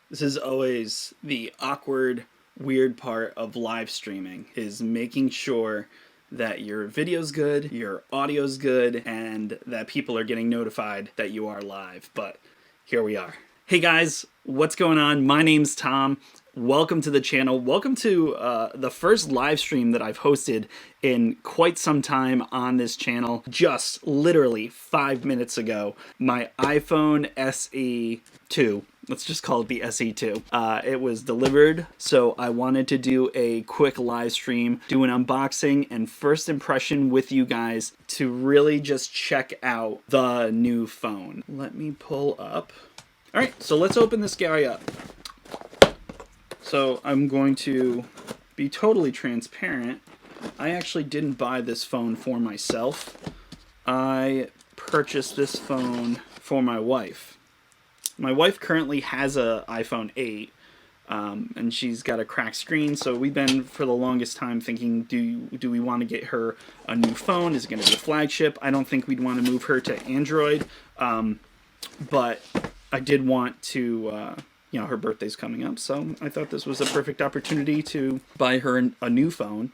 This is always the awkward, weird part of live streaming, is making sure that your video's good, your audio's good, and that people are getting notified that you are live. But here we are. Hey guys, what's going on? My name's Tom. Welcome to the channel. Welcome to the first live stream that I've hosted in quite some time on this channel. Just literally 5 minutes ago, my iPhone SE 2, let's just call it the SE2. It was delivered, so I wanted to do a quick live stream, do an unboxing and first impression with you guys to really just check out the new phone. Let me pull up. All right, so let's open this guy up. So I'm going to be totally transparent. I actually didn't buy this phone for myself. I purchased this phone for my wife. My wife currently has a iPhone 8, and she's got a cracked screen, so we've been for the longest time thinking, do we want to get her a new phone? Is it going to be a flagship? I don't think we'd want to move her to Android, but I did want to... you know, her birthday's coming up, so I thought this was a perfect opportunity to buy her a new phone,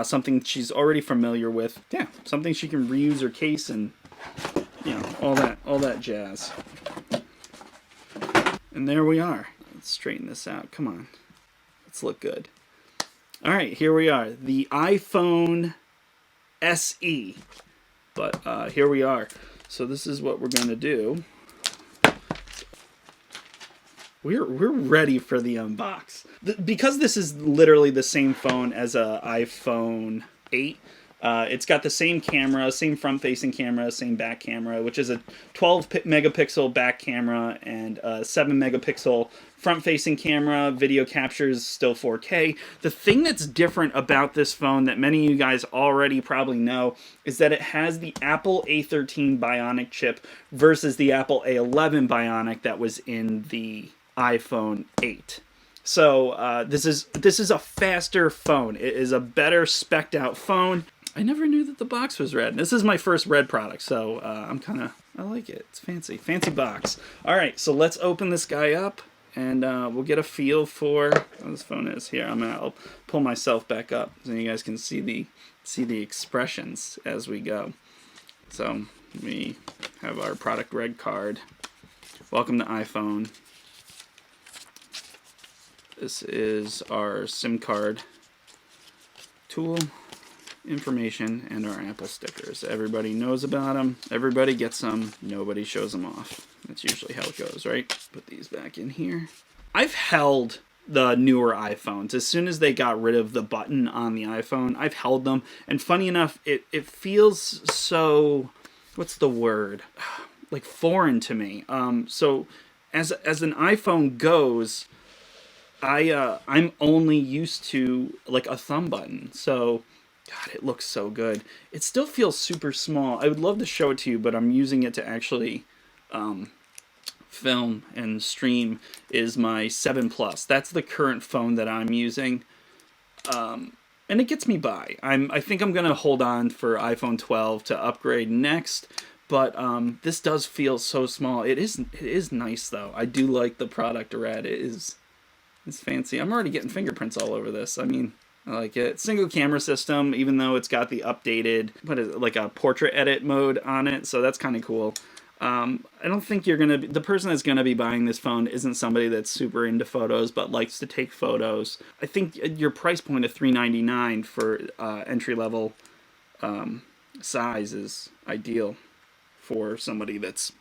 something she's already familiar with. Yeah, something she can reuse her case and, you know, all that jazz. And there we are. Let's straighten this out. Come on, let's look good. All right, here we are, the iPhone SE. But here we are. So this is what we're gonna do. We're ready for the unbox. Because this is literally the same phone as a iPhone 8, it's got the same camera, same front-facing camera, same back camera, which is a 12 megapixel back camera and a 7 megapixel front-facing camera. Video captures still 4K. The thing that's different about this phone that many of you guys already probably know is that it has the Apple A13 Bionic chip versus the Apple A11 Bionic that was in the iPhone 8. So this is a faster phone. It is a better spec'd out phone. I never knew that the box was red. This is my first red product, so I like it. It's fancy box. All right, so let's open this guy up and we'll get a feel for what this phone is. Here, I'll pull myself back up so you guys can see the expressions as we go. So we have our product red card. Welcome to iPhone. This is our SIM card tool, information, and our Apple stickers. Everybody knows about them. Everybody gets them. Nobody shows them off. That's usually how it goes, right? Put these back in here. I've held the newer iPhones. As soon as they got rid of the button on the iPhone, I've held them. And funny enough, it feels so, what's the word? Like foreign to me. So as an iPhone goes, I'm only used to like a thumb button. So, God, it looks so good. It still feels super small. I would love to show it to you, but I'm using it to actually film and stream. Is my 7 Plus. That's the current phone that I'm using. And it gets me by. I think I'm gonna hold on for iPhone 12 to upgrade next. But this does feel so small. It is nice though. I do like the product red. It's fancy. I'm already getting fingerprints all over this. I mean, I like it. Single camera system, even though it's got the updated, what is it, like a portrait edit mode on it. So that's kind of cool. I don't think you're going to the person that's going to be buying this phone isn't somebody that's super into photos, but likes to take photos. I think your price point of $399 for entry-level size is ideal for somebody that's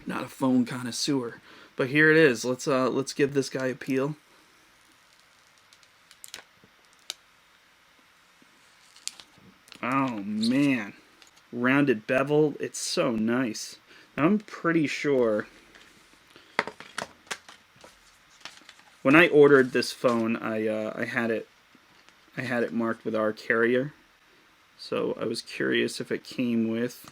not a phone connoisseur. But here it is. Let's give this guy a peel. Oh man, rounded bevel, it's so nice. I'm pretty sure when I ordered this phone, I had it marked with our carrier, so I was curious if it came with.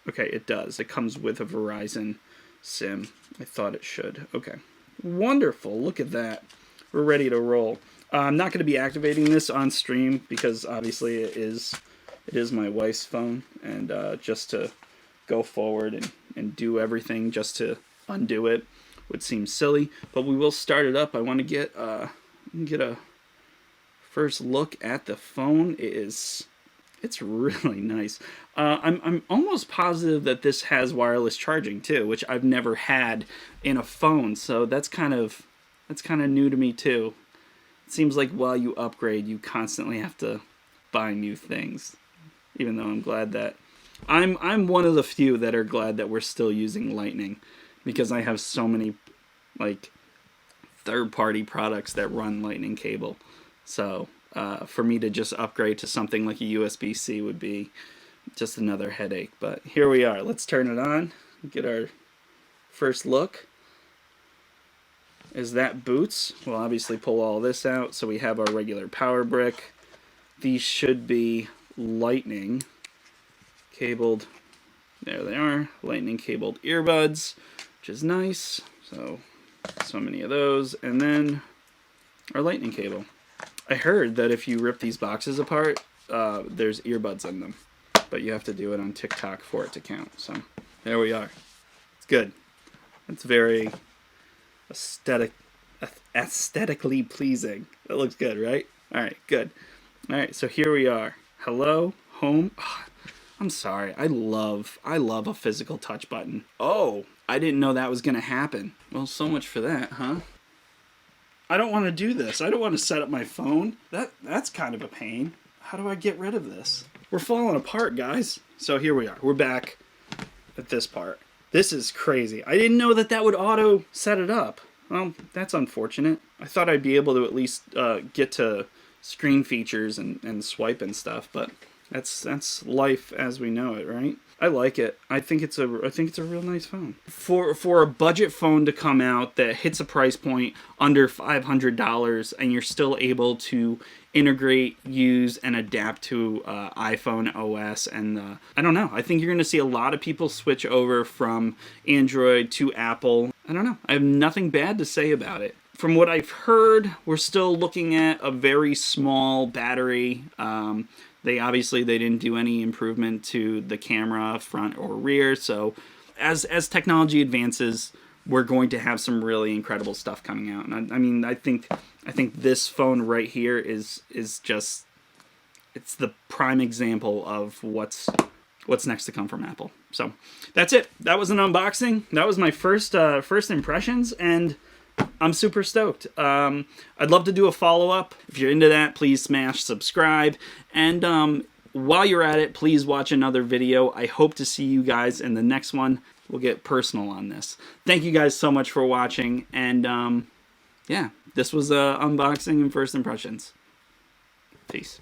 Okay, it does. It comes with a Verizon SIM. I thought it should. Okay, wonderful. Look at that. We're ready to roll. I'm not going to be activating this on stream because obviously it is my wife's phone, and just to go forward and do everything just to undo it. would seem silly, but we will start it up. I want to get a first look at the phone. It's really nice. I'm almost positive that this has wireless charging too, which I've never had in a phone. So that's kind of new to me too. It seems like while you upgrade, you constantly have to buy new things. Even though I'm glad that I'm one of the few that are glad that we're still using Lightning, because I have so many like third-party products that run Lightning cable. So for me to just upgrade to something like a USB-C would be just another headache. But here we are. Let's turn it on. Get our first look. Is that boots? We'll obviously pull all this out. So we have our regular power brick. These should be Lightning cabled. There they are. Lightning cabled earbuds, which is nice. So many of those. And then our Lightning cable. I heard that if you rip these boxes apart, there's earbuds in them, but you have to do it on TikTok for it to count. So there we are. It's good. It's very aesthetically pleasing. That looks good, right? All right, good. All right, so here we are. Hello, home. Oh, I'm sorry. I love a physical touch button. Oh, I didn't know that was gonna happen. Well, so much for that, huh? I don't want to do this. I don't want to set up my phone. That's kind of a pain. How do I get rid of this? We're falling apart, guys. So here we are. We're back at this part. This is crazy. I didn't know that would auto set it up. Well, that's unfortunate. I thought I'd be able to at least get to screen features and swipe and stuff, but that's life as we know it, right? I like it. I think it's a real nice phone. For a budget phone to come out that hits a price point under $500 and you're still able to integrate, use, and adapt to iPhone OS, and I don't know. I think you're going to see a lot of people switch over from Android to Apple. I don't know. I have nothing bad to say about it. From what I've heard, we're still looking at a very small battery. They didn't do any improvement to the camera, front or rear. So as technology advances, we're going to have some really incredible stuff coming out. And I think this phone right here is just, it's the prime example of what's next to come from Apple. So that's it. That was an unboxing. That was my first impressions, and I'm super stoked. I'd love to do a follow-up. If you're into that, please smash subscribe. And while you're at it, please watch another video. I hope to see you guys in the next one. We'll get personal on this. Thank you guys so much for watching. And yeah, this was unboxing and first impressions. Peace.